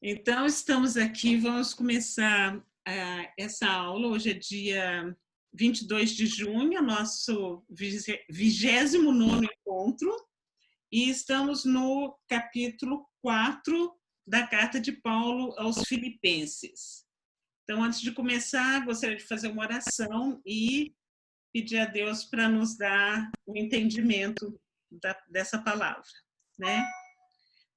Então, estamos aqui, vamos começar essa aula. Hoje é dia 22 de junho, nosso 29º encontro, e estamos no capítulo 4 da carta de Paulo aos Filipenses. Então, antes de começar, gostaria de fazer uma oração e pedir a Deus para nos dar o entendimento dessa palavra, né?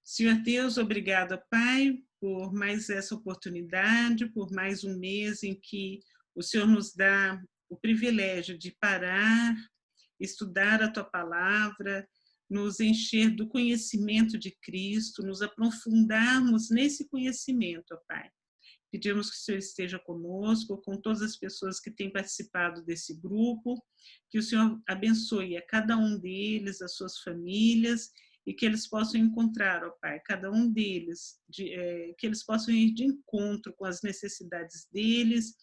Senhor Deus, obrigada, Pai, por mais essa oportunidade, por mais um mês em que o Senhor nos dá o privilégio de parar, estudar a Tua palavra, nos encher do conhecimento de Cristo, nos aprofundarmos nesse conhecimento, ó Pai. Pedimos que o Senhor esteja conosco, com todas as pessoas que têm participado desse grupo, que o Senhor abençoe a cada um deles, as suas famílias, e que eles possam encontrar, ó Pai, cada um deles, que eles possam ir de encontro com as necessidades deles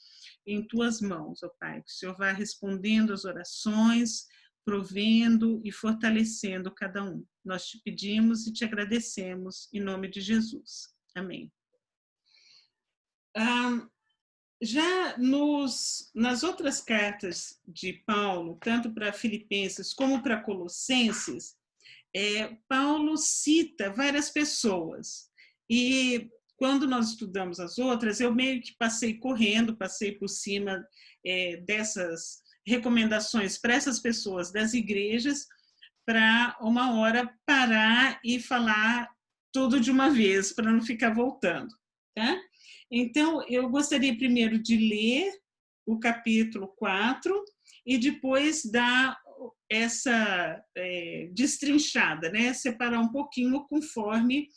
em Tuas mãos, ó Pai. Que o Senhor vá respondendo às orações, provendo e fortalecendo cada um. Nós te pedimos e te agradecemos, em nome de Jesus. Amém. Já nas outras cartas de Paulo, tanto para Filipenses como para Colossenses, Paulo cita várias pessoas, e quando nós estudamos as outras, eu meio que passei correndo, passei por cima dessas recomendações para essas pessoas das igrejas, para uma hora parar e falar tudo de uma vez, para não ficar voltando, tá? Então, eu gostaria primeiro de ler o capítulo 4 e depois dar essa destrinchada, né? Separar um pouquinho conforme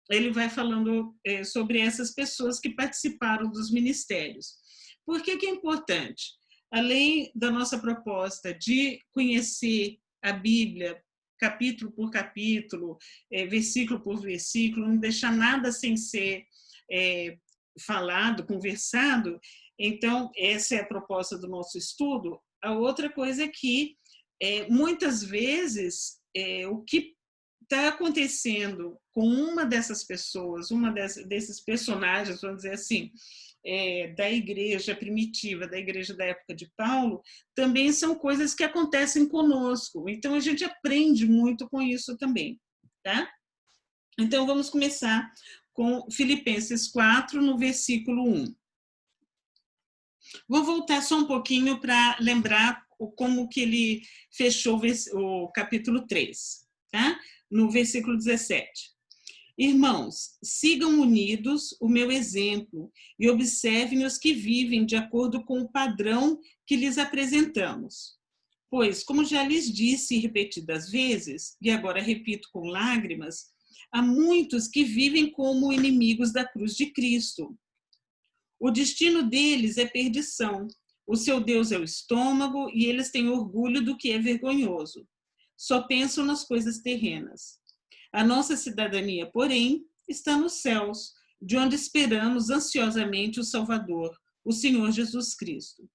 ele vai falando sobre essas pessoas que participaram dos ministérios. Por que é importante? Além da nossa proposta de conhecer a Bíblia capítulo por capítulo, versículo por versículo, não deixar nada sem ser falado, conversado, então essa é a proposta do nosso estudo. A outra coisa é que muitas vezes o que está acontecendo com uma dessas pessoas, desses personagens, vamos dizer assim, da igreja primitiva, da igreja da época de Paulo, também são coisas que acontecem conosco. Então a gente aprende muito com isso também, tá? Então vamos começar com Filipenses 4, no versículo 1. Vou voltar só um pouquinho para lembrar como que ele fechou o capítulo 3, tá? No versículo 17. Irmãos, sigam unidos o meu exemplo e observem os que vivem de acordo com o padrão que lhes apresentamos. Pois, como já lhes disse repetidas vezes, e agora repito com lágrimas, há muitos que vivem como inimigos da cruz de Cristo. O destino deles é perdição. O seu Deus é o estômago e eles têm orgulho do que é vergonhoso. Só pensam nas coisas terrenas. A nossa cidadania, porém, está nos céus, de onde esperamos ansiosamente o Salvador, o Senhor Jesus Cristo.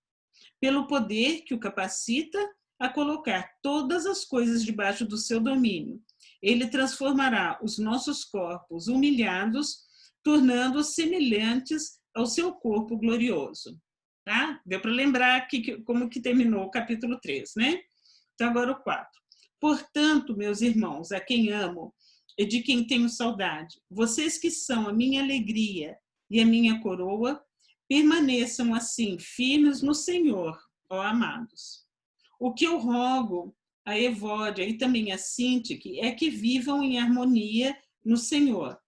Pelo poder que o capacita a colocar todas as coisas debaixo do seu domínio, ele transformará os nossos corpos humilhados, tornando-os semelhantes ao seu corpo glorioso. Tá? Deu para lembrar como que terminou o capítulo 3, né? Então, agora o 4. Portanto, meus irmãos, a quem amo e de quem tenho saudade, vocês que são a minha alegria e a minha coroa, permaneçam assim, firmes no Senhor, ó amados. O que eu rogo a Evódia e também a Sintique é que vivam em harmonia no Senhor.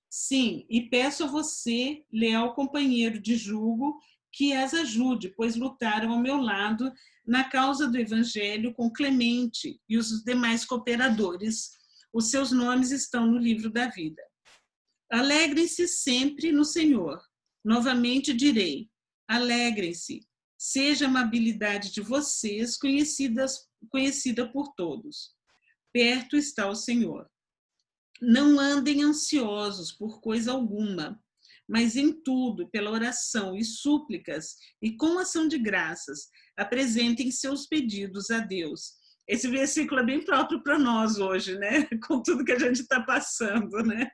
Sim, e peço a você, leal companheiro de julgo, que as ajude, pois lutaram ao meu lado na causa do Evangelho com Clemente e os demais cooperadores. Os seus nomes estão no livro da vida. Alegrem-se sempre no Senhor. Novamente direi, alegrem-se. Seja a amabilidade de vocês conhecida por todos. Perto está o Senhor. Não andem ansiosos por coisa alguma, mas em tudo, pela oração e súplicas e com ação de graças, apresentem seus pedidos a Deus. Esse versículo é bem próprio para nós hoje, né? Com tudo que a gente está passando, né?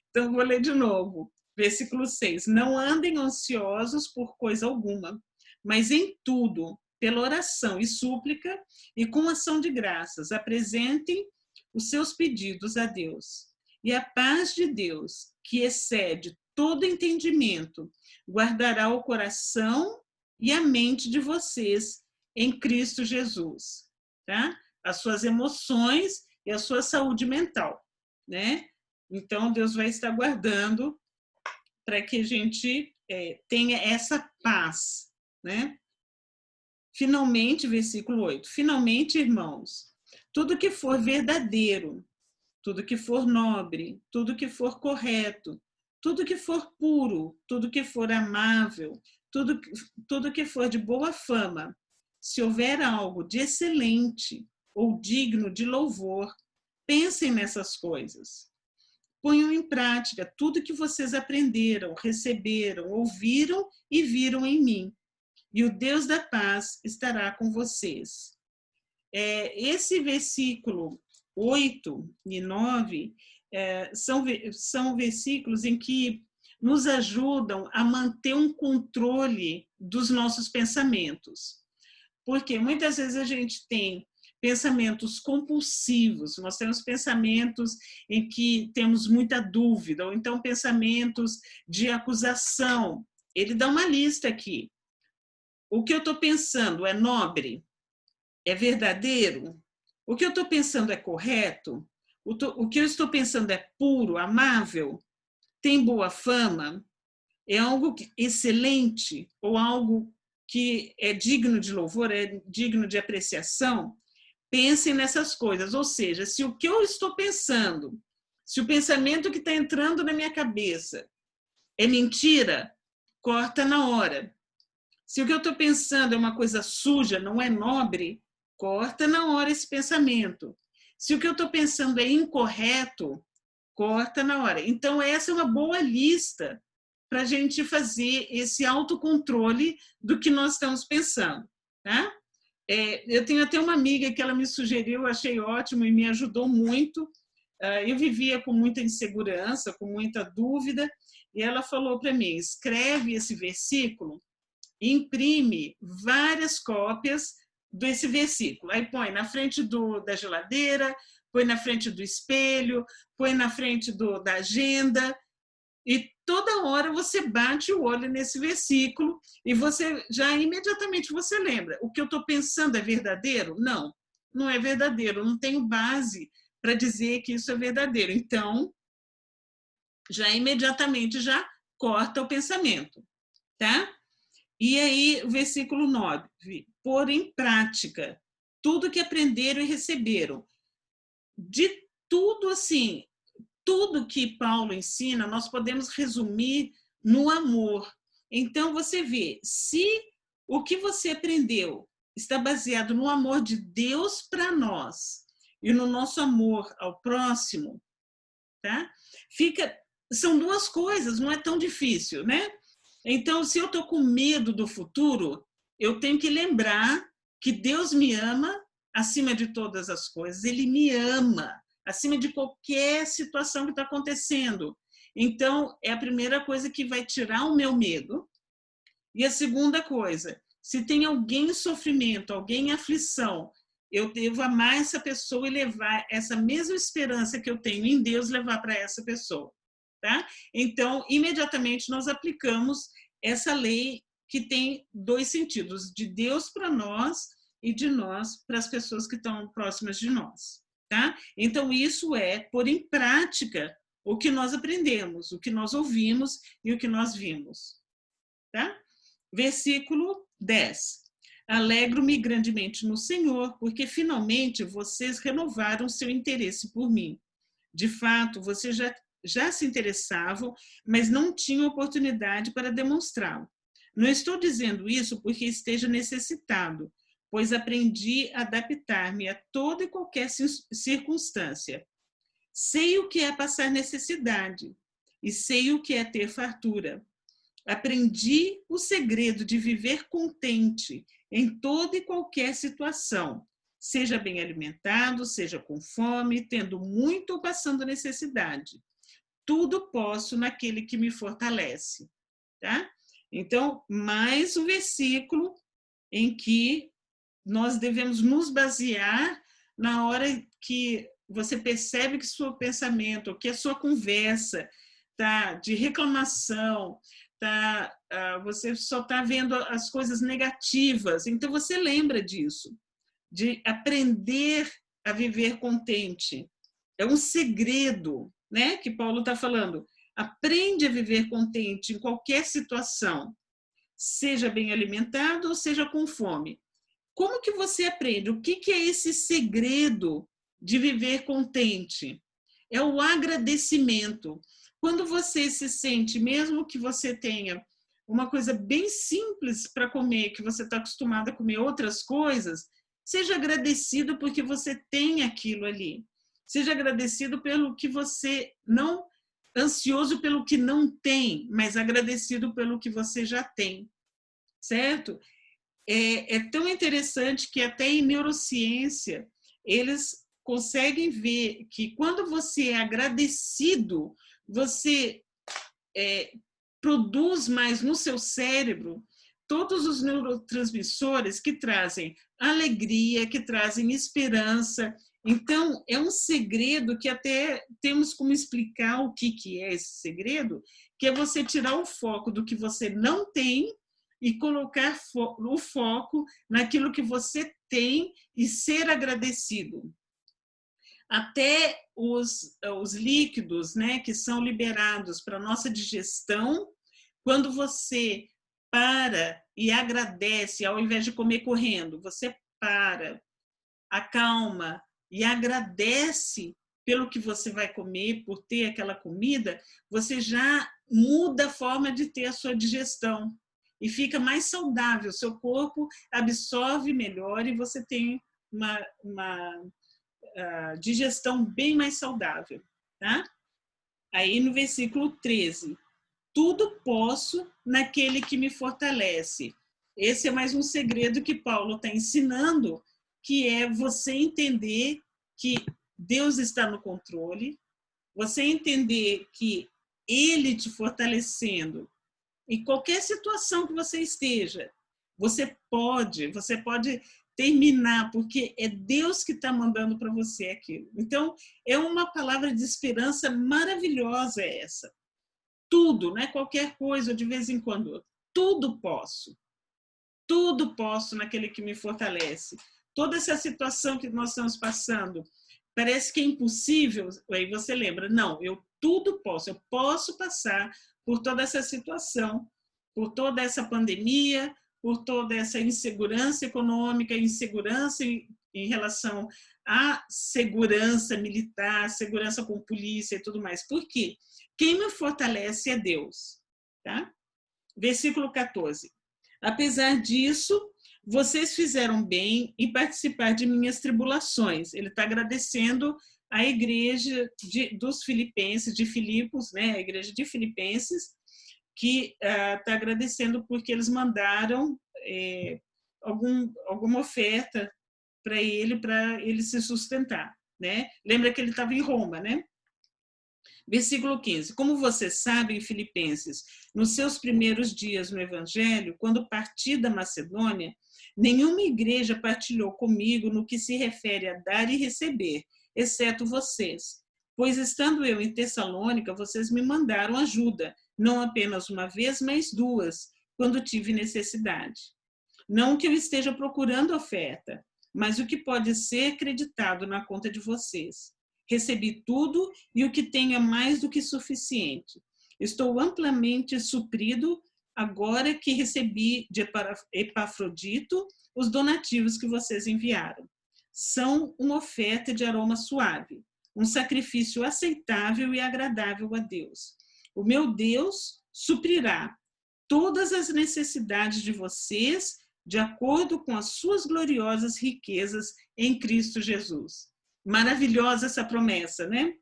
Então, vou ler de novo. Versículo 6. Não andem ansiosos por coisa alguma, mas em tudo, pela oração e súplica e com ação de graças, apresentem os seus pedidos a Deus. E a paz de Deus, que excede todo entendimento, guardará o coração e a mente de vocês em Cristo Jesus, tá? As suas emoções e a sua saúde mental, né? Então, Deus vai estar guardando para que a gente tenha essa paz, né? Finalmente, versículo 8, finalmente, irmãos, tudo que for verdadeiro, tudo que for nobre, tudo que for correto, tudo que for puro, tudo que for amável, tudo que for de boa fama, se houver algo de excelente ou digno de louvor, pensem nessas coisas. Ponham em prática tudo que vocês aprenderam, receberam, ouviram e viram em mim. E o Deus da paz estará com vocês. Esse versículo 8 e 9 são versículos em que nos ajudam a manter um controle dos nossos pensamentos. Porque muitas vezes a gente tem pensamentos compulsivos, nós temos pensamentos em que temos muita dúvida, ou então pensamentos de acusação. Ele dá uma lista aqui. O que eu estou pensando é nobre? É verdadeiro? O que eu estou pensando é correto? O que eu estou pensando é puro, amável? Tem boa fama? É algo excelente? Ou algo que é digno de louvor, é digno de apreciação? Pensem nessas coisas. Ou seja, se o que eu estou pensando, se o pensamento que está entrando na minha cabeça é mentira, corta na hora. Se o que eu estou pensando é uma coisa suja, não é nobre, corta na hora esse pensamento. Se o que eu estou pensando é incorreto, corta na hora. Então, essa é uma boa lista para a gente fazer esse autocontrole do que nós estamos pensando. Tá? Eu tenho até uma amiga que ela me sugeriu, achei ótimo e me ajudou muito. Eu vivia com muita insegurança, com muita dúvida, e ela falou para mim, escreve esse versículo, imprime várias cópias desse versículo. Aí põe na frente da geladeira, põe na frente do espelho, põe na frente da agenda, e toda hora você bate o olho nesse versículo e você já imediatamente você lembra. O que eu estou pensando é verdadeiro? Não, não é verdadeiro. Eu não tenho base para dizer que isso é verdadeiro. Então, já imediatamente já corta o pensamento, tá? E aí, o versículo 9, pôr em prática tudo que aprenderam e receberam. De tudo assim, tudo que Paulo ensina, nós podemos resumir no amor. Então, você vê, se o que você aprendeu está baseado no amor de Deus para nós e no nosso amor ao próximo, tá? São duas coisas, não é tão difícil, né? Então, se eu estou com medo do futuro, eu tenho que lembrar que Deus me ama acima de todas as coisas. Ele me ama acima de qualquer situação que está acontecendo. Então, é a primeira coisa que vai tirar o meu medo. E a segunda coisa, se tem alguém em sofrimento, alguém em aflição, eu devo amar essa pessoa e levar essa mesma esperança que eu tenho em Deus, levar para essa pessoa. Tá? Então, imediatamente nós aplicamos essa lei que tem dois sentidos, de Deus para nós e de nós para as pessoas que estão próximas de nós. Tá? Então, isso é pôr em prática o que nós aprendemos, o que nós ouvimos e o que nós vimos. Tá? Versículo 10. Alegro-me grandemente no Senhor, porque finalmente vocês renovaram seu interesse por mim. De fato, vocês já se interessavam, mas não tinham oportunidade para demonstrá-lo. Não estou dizendo isso porque esteja necessitado, pois aprendi a adaptar-me a toda e qualquer circunstância. Sei o que é passar necessidade e sei o que é ter fartura. Aprendi o segredo de viver contente em toda e qualquer situação, seja bem alimentado, seja com fome, tendo muito ou passando necessidade. tudo posso naquele que me fortalece. Tá? Então, mais um versículo em que nós devemos nos basear na hora que você percebe que seu pensamento, que a sua conversa tá de reclamação, tá, você só está vendo as coisas negativas. Então, você lembra disso, de aprender a viver contente. É um segredo, né, que Paulo está falando. Aprende a viver contente em qualquer situação, seja bem alimentado ou seja com fome. Como que você aprende? O que é esse segredo de viver contente? É o agradecimento. Quando você se sente, mesmo que você tenha uma coisa bem simples para comer, que você está acostumado a comer outras coisas, seja agradecido porque você tem aquilo ali. Seja agradecido pelo que você não, ansioso pelo que não tem, mas agradecido pelo que você já tem, certo? É tão interessante que até em neurociência eles conseguem ver que quando você é agradecido, você produz mais no seu cérebro todos os neurotransmissores que trazem alegria, que trazem esperança. Então, é um segredo que até temos como explicar o que é esse segredo, que é você tirar o foco do que você não tem e colocar o foco naquilo que você tem e ser agradecido. Até os líquidos, né, que são liberados para a nossa digestão, quando você para e agradece, ao invés de comer correndo, você para, acalma e agradece pelo que você vai comer, por ter aquela comida, você já muda a forma de ter a sua digestão e fica mais saudável, seu corpo absorve melhor e você tem uma digestão bem mais saudável. Tá? Aí no versículo 13, tudo posso naquele que me fortalece. Esse é mais um segredo que Paulo está ensinando, que é você entender que Deus está no controle, você entender que Ele te fortalecendo em qualquer situação que você esteja, você pode terminar, porque é Deus que está mandando para você aquilo. Então, é uma palavra de esperança maravilhosa essa. Tudo, não é qualquer coisa, de vez em quando. Tudo posso naquele que me fortalece. Toda essa situação que nós estamos passando, parece que é impossível, aí você lembra, não, eu posso passar por toda essa situação, por toda essa pandemia, por toda essa insegurança econômica, insegurança em relação à segurança militar, segurança com polícia e tudo mais. Por quê? Quem me fortalece é Deus. Tá? Versículo 14. Apesar disso, vocês fizeram bem em participar de minhas tribulações. Ele está agradecendo a igreja dos Filipenses, de Filipos, né? A igreja de Filipenses, que está agradecendo porque eles mandaram alguma oferta para ele se sustentar. Né? Lembra que ele estava em Roma, né? Versículo 15. Como vocês sabem, Filipenses, nos seus primeiros dias no Evangelho, quando parti da Macedônia, nenhuma igreja partilhou comigo no que se refere a dar e receber, exceto vocês. Pois estando eu em Tessalônica, vocês me mandaram ajuda, não apenas uma vez, mas duas, quando tive necessidade. Não que eu esteja procurando oferta, mas o que pode ser acreditado na conta de vocês. Recebi tudo e o que tenho é mais do que suficiente. Estou amplamente suprido agora que recebi de Epafrodito os donativos que vocês enviaram. São uma oferta de aroma suave, um sacrifício aceitável e agradável a Deus. O meu Deus suprirá todas as necessidades de vocês de acordo com as suas gloriosas riquezas em Cristo Jesus. Maravilhosa essa promessa, né?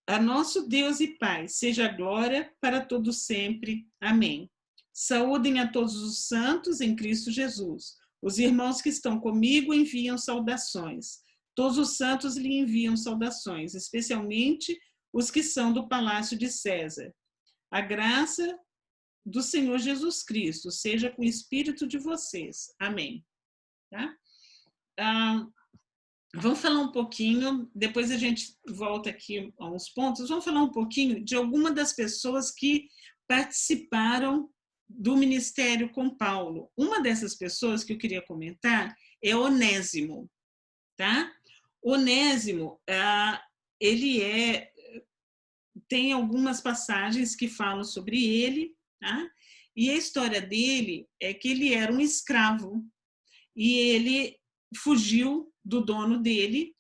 A nosso Deus e Pai, seja glória para todos sempre. Amém. Saúdem a todos os santos em Cristo Jesus. Os irmãos que estão comigo enviam saudações. Todos os santos lhe enviam saudações, especialmente os que são do palácio de César. A graça do Senhor Jesus Cristo seja com o espírito de vocês. Amém. Tá? Vamos falar um pouquinho, depois a gente volta aqui a uns pontos, vamos falar um pouquinho de alguma das pessoas que participaram do ministério com Paulo. Uma dessas pessoas que eu queria comentar é Onésimo, tá? Onésimo, ele tem algumas passagens que falam sobre ele, tá? E a história dele é que ele era um escravo e ele fugiu do dono dele,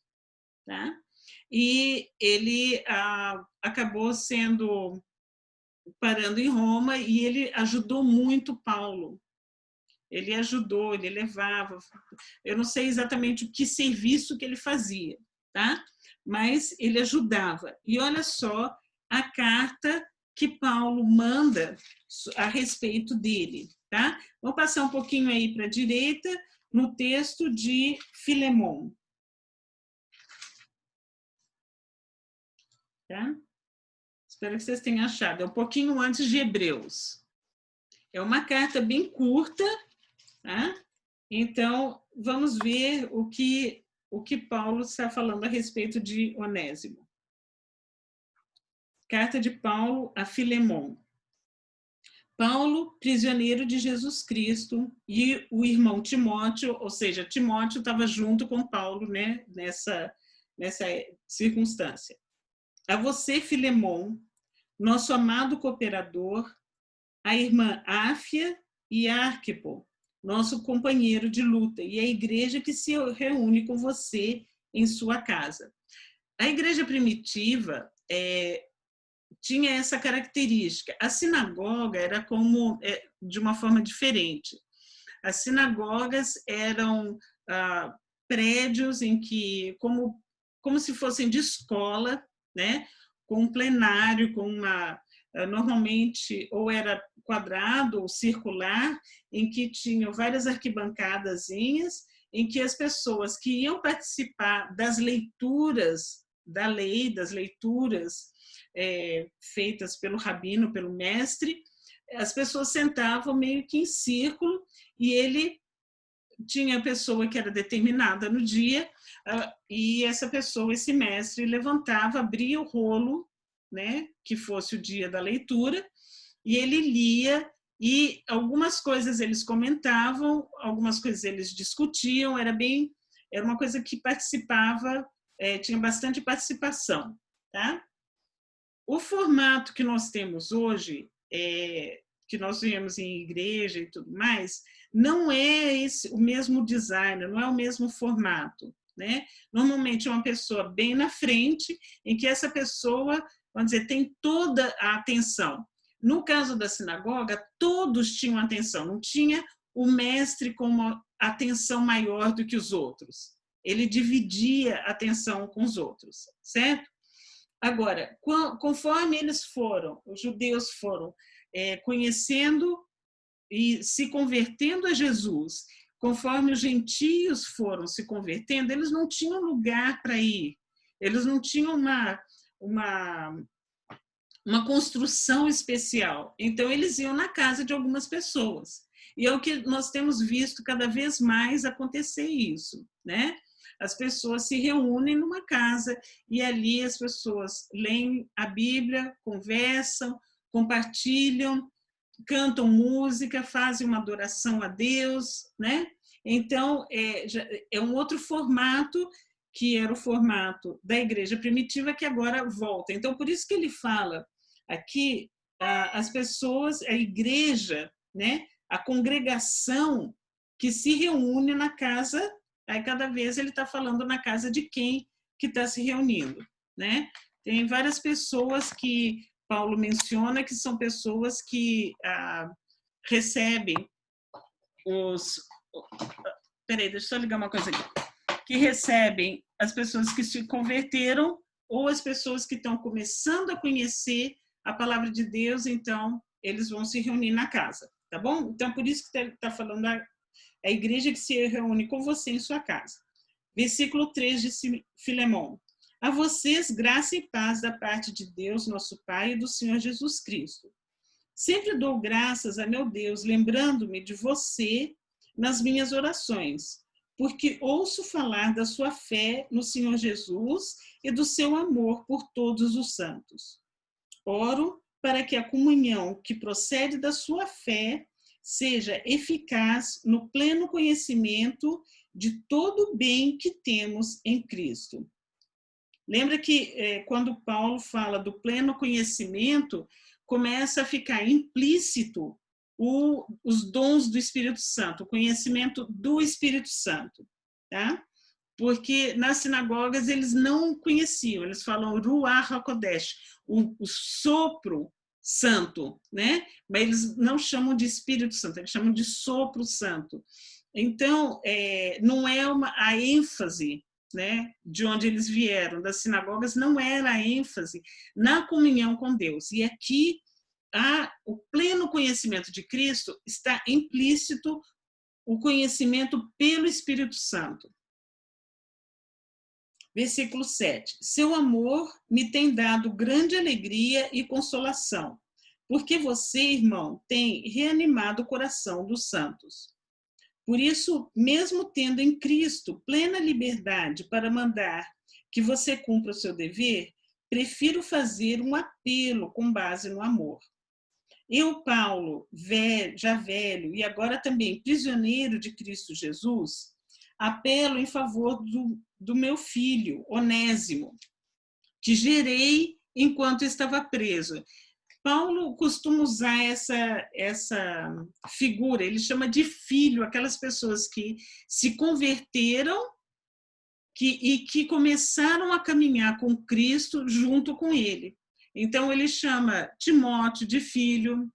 tá? E ele acabou parando em Roma e ele ajudou muito Paulo. Ele ajudou, ele levava, eu não sei exatamente o que serviço que ele fazia, tá? Mas ele ajudava. E olha só a carta que Paulo manda a respeito dele, tá? Vou passar um pouquinho aí para a direita, no texto de Filemon. Tá? Espero que vocês tenham achado. É um pouquinho antes de Hebreus. É uma carta bem curta, tá? Então, vamos ver o que Paulo está falando a respeito de Onésimo. Carta de Paulo a Filemon. Paulo, prisioneiro de Jesus Cristo, e o irmão Timóteo, ou seja, Timóteo estava junto com Paulo, né, nessa circunstância. A você, Filemon, nosso amado cooperador, a irmã Áfia e Arquipo, nosso companheiro de luta, e a igreja que se reúne com você em sua casa. A igreja primitiva tinha essa característica. A sinagoga era de uma forma diferente. As sinagogas eram prédios em que, como se fossem de escola, né? Com um plenário, normalmente ou era quadrado ou circular, em que tinham várias arquibancadazinhas, em que as pessoas que iam participar das leituras da lei, das leituras feitas pelo rabino, pelo mestre, as pessoas sentavam meio que em círculo e ele tinha a pessoa que era determinada no dia e essa pessoa, esse mestre, levantava, abria o rolo, né, que fosse o dia da leitura, e ele lia, e algumas coisas eles comentavam, algumas coisas eles discutiam, era uma coisa que participava, tinha bastante participação, tá? O formato que nós temos hoje, que nós vemos em igreja e tudo mais, não é o mesmo design, não é o mesmo formato, né? Normalmente é uma pessoa bem na frente, em que essa pessoa, vamos dizer, tem toda a atenção. No caso da sinagoga, todos tinham atenção, não tinha o mestre com uma atenção maior do que os outros. Ele dividia a atenção com os outros, certo? Agora, conforme os judeus foram conhecendo e se convertendo a Jesus, conforme os gentios foram se convertendo, eles não tinham lugar para ir, eles não tinham uma construção especial. Então, eles iam na casa de algumas pessoas. E é o que nós temos visto cada vez mais acontecer isso, né? As pessoas se reúnem numa casa e ali as pessoas leem a Bíblia, conversam, compartilham, cantam música, fazem uma adoração a Deus, né? Então, é um outro formato, que era o formato da igreja primitiva, que agora volta. Então, por isso que ele fala aqui, as pessoas, a igreja, né? A congregação que se reúne na casa, aí cada vez ele está falando na casa de quem que está se reunindo, né? Tem várias pessoas que Paulo menciona que são pessoas que recebem Peraí, deixa eu ligar uma coisa aqui. Que recebem as pessoas que se converteram ou as pessoas que estão começando a conhecer a palavra de Deus, então eles vão se reunir na casa, tá bom? Então, por isso que está falando a igreja que se reúne com você em sua casa. Versículo 3 de Filemon. A vocês, graça e paz da parte de Deus, nosso Pai, e do Senhor Jesus Cristo. Sempre dou graças a meu Deus, lembrando-me de você nas minhas orações, porque ouço falar da sua fé no Senhor Jesus e do seu amor por todos os santos. Oro para que a comunhão que procede da sua fé seja eficaz no pleno conhecimento de todo o bem que temos em Cristo. Lembra que quando Paulo fala do pleno conhecimento, começa a ficar implícito os dons do Espírito Santo, o conhecimento do Espírito Santo, tá? Porque nas sinagogas eles não conheciam, eles falam Ruach HaKodesh, o sopro santo, né? Mas eles não chamam de Espírito Santo, eles chamam de sopro santo. Então, não é a ênfase, né, de onde eles vieram, das sinagogas, não era a ênfase na comunhão com Deus. E aqui, o pleno conhecimento de Cristo está implícito o conhecimento pelo Espírito Santo. Versículo 7. Seu amor me tem dado grande alegria e consolação, porque você, irmão, tem reanimado o coração dos santos. Por isso, mesmo tendo em Cristo plena liberdade para mandar que você cumpra o seu dever, prefiro fazer um apelo com base no amor. Eu, Paulo, já velho e agora também prisioneiro de Cristo Jesus, apelo em favor do meu filho, Onésimo, que gerei enquanto estava preso. Paulo costuma usar essa figura, ele chama de filho, aquelas pessoas que se converteram e que começaram a caminhar com Cristo junto com ele. Então, ele chama Timóteo de filho,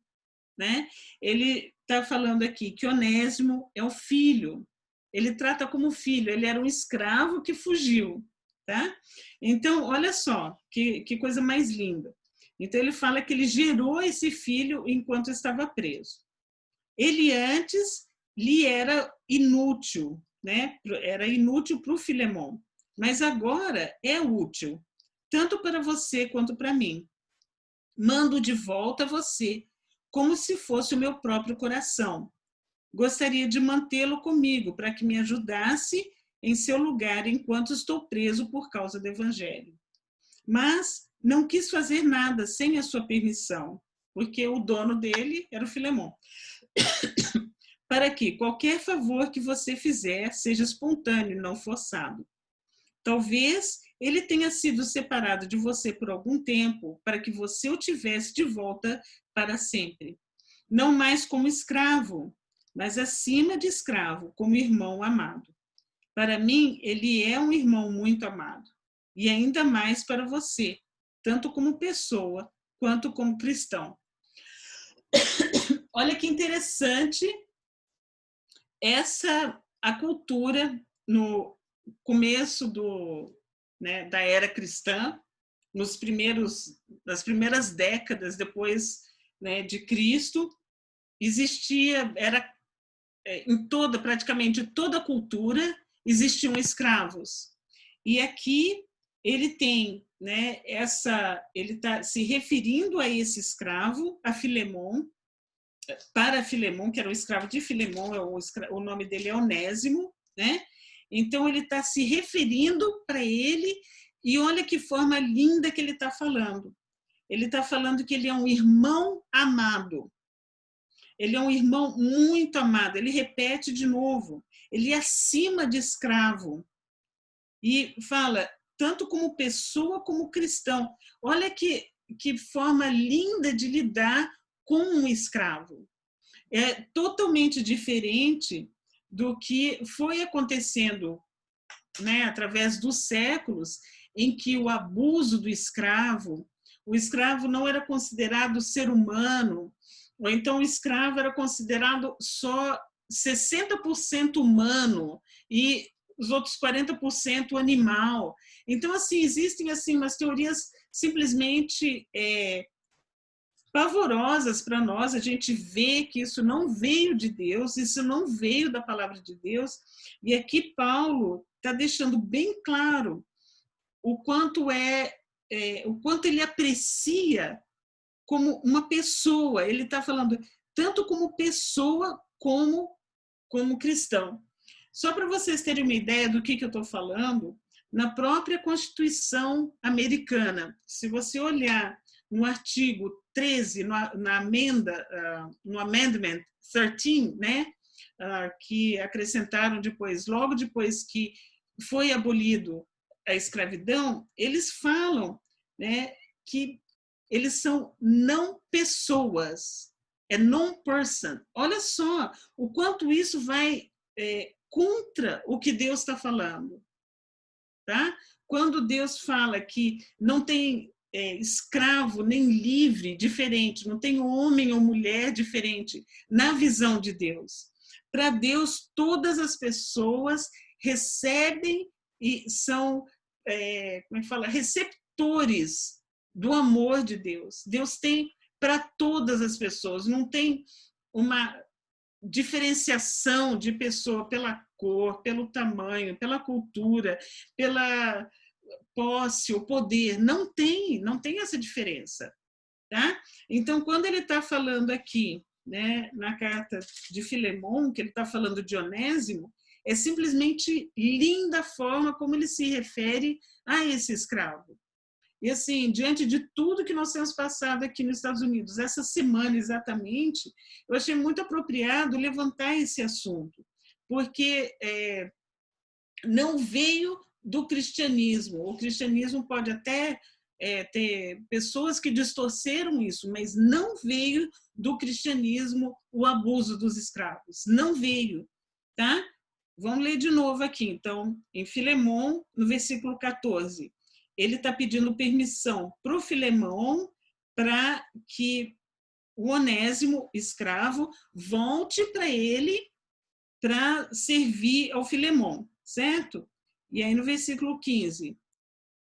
né? Ele está falando aqui que Onésimo é o filho, ele trata como filho, ele era um escravo que fugiu, tá? Então, olha só, que coisa mais linda. Então, ele fala que ele gerou esse filho enquanto estava preso. Ele antes lhe era inútil, né? Era inútil para o Filemon, mas agora é útil, tanto para você quanto para mim. Mando de volta a você, como se fosse o meu próprio coração. Gostaria de mantê-lo comigo para que me ajudasse em seu lugar enquanto estou preso por causa do Evangelho. Mas não quis fazer nada sem a sua permissão, porque o dono dele era o Filemon. Para que qualquer favor que você fizer seja espontâneo e não forçado. Talvez ele tenha sido separado de você por algum tempo, para que você o tivesse de volta para sempre. Não mais como escravo, mas acima de escravo, como irmão amado. Para mim, ele é um irmão muito amado. E ainda mais para você, tanto como pessoa, quanto como cristão. Olha que interessante a cultura no começo da era cristã, nas primeiras décadas depois, né, de Cristo, existia, praticamente toda a cultura existiam escravos. E aqui ele tem, né, ele está se referindo a esse escravo, a Filemon, para Filemon, que era o escravo de Filemon, o nome dele é Onésimo, né? Então ele está se referindo para ele, e olha que forma linda que ele está falando. Ele está falando que ele é um irmão amado. Ele é um irmão muito amado. Ele repete de novo. Ele é acima de escravo. E fala, tanto como pessoa como cristão. Olha que forma linda de lidar com um escravo. É totalmente diferente do que foi acontecendo, né, através dos séculos, em que o abuso do escravo, o escravo não era considerado ser humano, ou então o escravo era considerado só 60% humano e os outros 40% animal. Então, assim, existem assim, umas teorias simplesmente pavorosas para nós. A gente vê que isso não veio de Deus, isso não veio da palavra de Deus. E aqui Paulo está deixando bem claro o quanto o quanto ele aprecia como uma pessoa. Ele está falando tanto como pessoa como cristão. Só para vocês terem uma ideia do que eu estou falando, na própria Constituição americana, se você olhar no artigo 13, na amenda, no Amendment 13, né, que acrescentaram depois, logo depois que foi abolido a escravidão, eles falam, né, que eles são não pessoas, é non-person. Olha só o quanto isso vai contra o que Deus está falando. Tá? Quando Deus fala que não tem escravo nem livre diferente, não tem homem ou mulher diferente na visão de Deus. Para Deus, todas as pessoas recebem e são, como é que fala, receptores do amor de Deus. Deus tem para todas as pessoas, não tem uma diferenciação de pessoa pela cor, pelo tamanho, pela cultura, pela posse, o poder. Não tem essa diferença. Tá? Então, quando ele está falando aqui, né, na carta de Filemon, que ele está falando de Onésimo, é simplesmente linda a forma como ele se refere a esse escravo. E assim, diante de tudo que nós temos passado aqui nos Estados Unidos, essa semana exatamente, eu achei muito apropriado levantar esse assunto, porque não veio do cristianismo. O cristianismo pode até ter pessoas que distorceram isso, mas não veio do cristianismo o abuso dos escravos. Não veio, tá? Vamos ler de novo aqui. Então, em Filemon, no versículo 14, ele está pedindo permissão para o Filemon para que o Onésimo, escravo, volte para ele para servir ao Filemon, certo? E aí no versículo 15,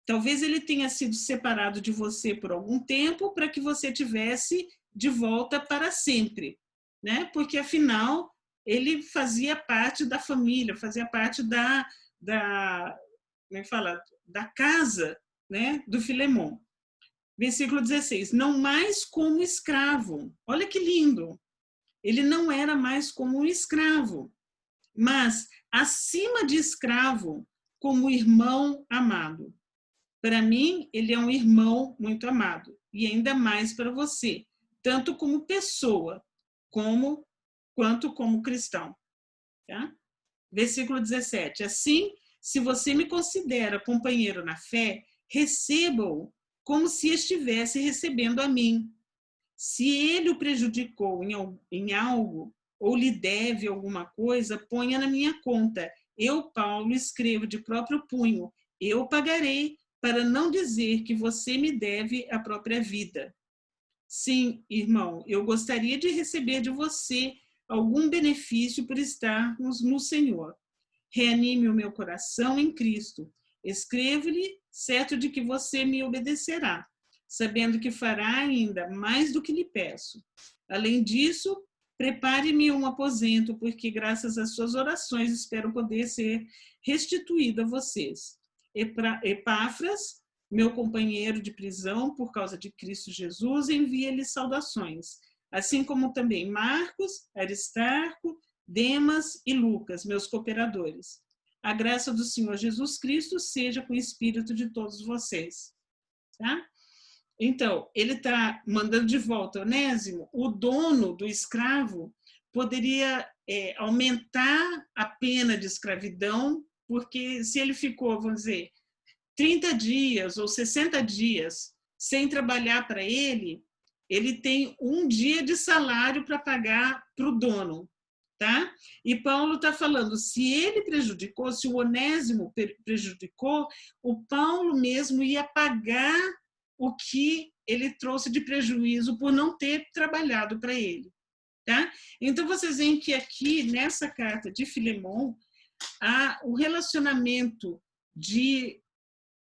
talvez ele tenha sido separado de você por algum tempo para que você tivesse de volta para sempre, né? Porque afinal ele fazia parte da família, fazia parte como é que fala? Da casa, né, do Filemon. Versículo 16, não mais como escravo. Olha que lindo. Ele não era mais como um escravo, mas acima de escravo, como irmão amado. Para mim, ele é um irmão muito amado, e ainda mais para você, tanto como pessoa, quanto como cristão. Tá? Versículo 17, assim, se você me considera companheiro na fé, receba-o como se estivesse recebendo a mim. Se ele o prejudicou em algo, ou lhe deve alguma coisa, ponha na minha conta. Eu, Paulo, escrevo de próprio punho. Eu pagarei, para não dizer que você me deve a própria vida. Sim, irmão, eu gostaria de receber de você algum benefício por estarmos no Senhor. Reanime o meu coração em Cristo. Escrevo-lhe, certo de que você me obedecerá, sabendo que fará ainda mais do que lhe peço. Além disso, prepare-me um aposento, porque graças às suas orações espero poder ser restituído a vocês. Epáfras, meu companheiro de prisão por causa de Cristo Jesus, envia-lhe saudações, assim como também Marcos, Aristarco, Demas e Lucas, meus cooperadores. A graça do Senhor Jesus Cristo seja com o espírito de todos vocês. Tá? Então, ele está mandando de volta Onésimo. O dono do escravo poderia aumentar a pena de escravidão, porque se ele ficou, vamos dizer, 30 dias ou 60 dias sem trabalhar para ele, ele tem um dia de salário para pagar para o dono. Tá? E Paulo está falando, se ele prejudicou, se o Onésimo prejudicou, o Paulo mesmo ia pagar o que ele trouxe de prejuízo por não ter trabalhado para ele. Tá? Então, vocês veem que aqui, nessa carta de Filemon, o relacionamento de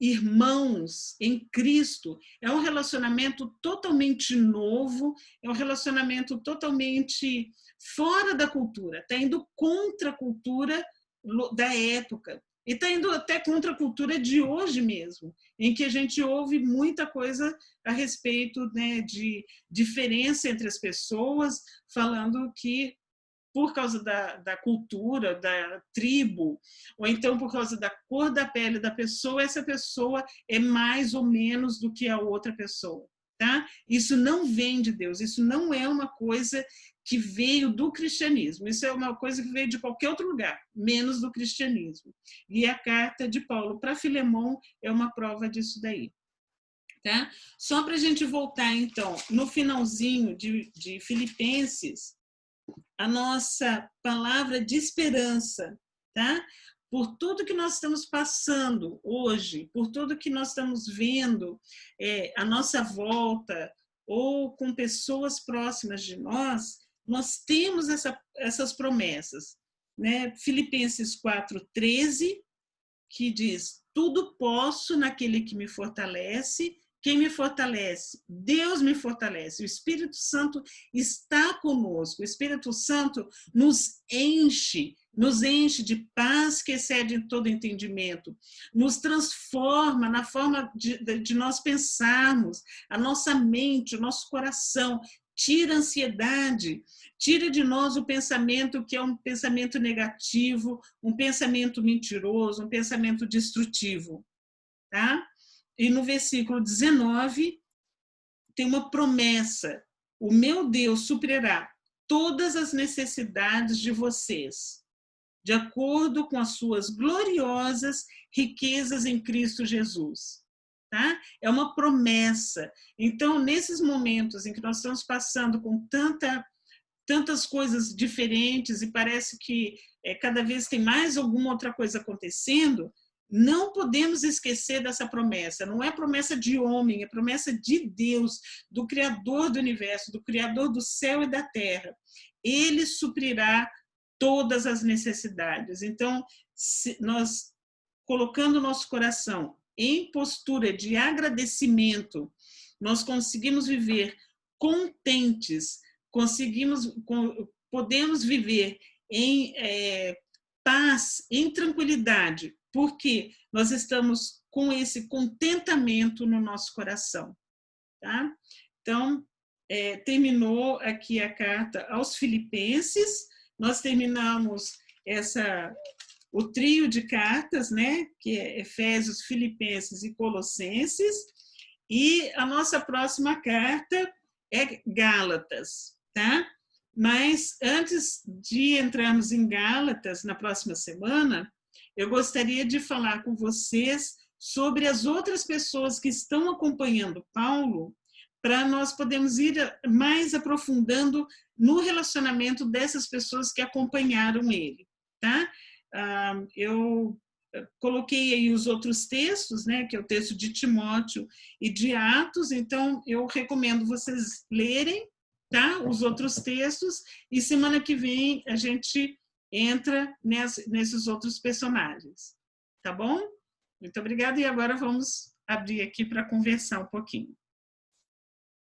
irmãos em Cristo é um relacionamento totalmente novo, é um relacionamento totalmente fora da cultura, está indo contra a cultura da época. E está indo até contra a cultura de hoje mesmo, em que a gente ouve muita coisa a respeito, né, de diferença entre as pessoas, falando que por causa da cultura, da tribo, ou então por causa da cor da pele da pessoa, essa pessoa é mais ou menos do que a outra pessoa. Tá? Isso não vem de Deus, isso não é uma coisa que veio do cristianismo, isso é uma coisa que veio de qualquer outro lugar, menos do cristianismo. E a carta de Paulo para Filemão é uma prova disso daí. Tá? Só para a gente voltar, então, no finalzinho de Filipenses, a nossa palavra de esperança, tá? Por tudo que nós estamos passando hoje, por tudo que nós estamos vendo à nossa volta, ou com pessoas próximas de nós, nós temos essas promessas. Né? Filipenses 4:13, que diz, tudo posso naquele que me fortalece. Quem me fortalece? Deus me fortalece. O Espírito Santo está conosco. O Espírito Santo nos enche de paz que excede todo entendimento, nos transforma na forma de nós pensarmos, a nossa mente, o nosso coração, tira a ansiedade, tira de nós o pensamento que é um pensamento negativo, um pensamento mentiroso, um pensamento destrutivo. Tá? E no versículo 19, tem uma promessa. O meu Deus suprirá todas as necessidades de vocês, de acordo com as suas gloriosas riquezas em Cristo Jesus. Tá? É uma promessa. Então, nesses momentos em que nós estamos passando com tantas coisas diferentes e parece que cada vez tem mais alguma outra coisa acontecendo, não podemos esquecer dessa promessa. Não é promessa de homem, é promessa de Deus, do Criador do universo, do Criador do céu e da terra. Ele suprirá todas as necessidades. Então, nós colocando o nosso coração em postura de agradecimento, nós conseguimos viver contentes, podemos viver em paz, em tranquilidade, porque nós estamos com esse contentamento no nosso coração. Tá? Então, terminou aqui a carta aos Filipenses, nós terminamos o trio de cartas, né, que é Efésios, Filipenses e Colossenses, e a nossa próxima carta é Gálatas, tá? Mas antes de entrarmos em Gálatas na próxima semana, eu gostaria de falar com vocês sobre as outras pessoas que estão acompanhando Paulo, para nós podermos ir mais aprofundando no relacionamento dessas pessoas que acompanharam ele, tá? Eu coloquei aí os outros textos, né, que é o texto de Timóteo e de Atos, então eu recomendo vocês lerem, tá, os outros textos, e semana que vem a gente entra nesses outros personagens, tá bom? Muito obrigada, e agora vamos abrir aqui para conversar um pouquinho.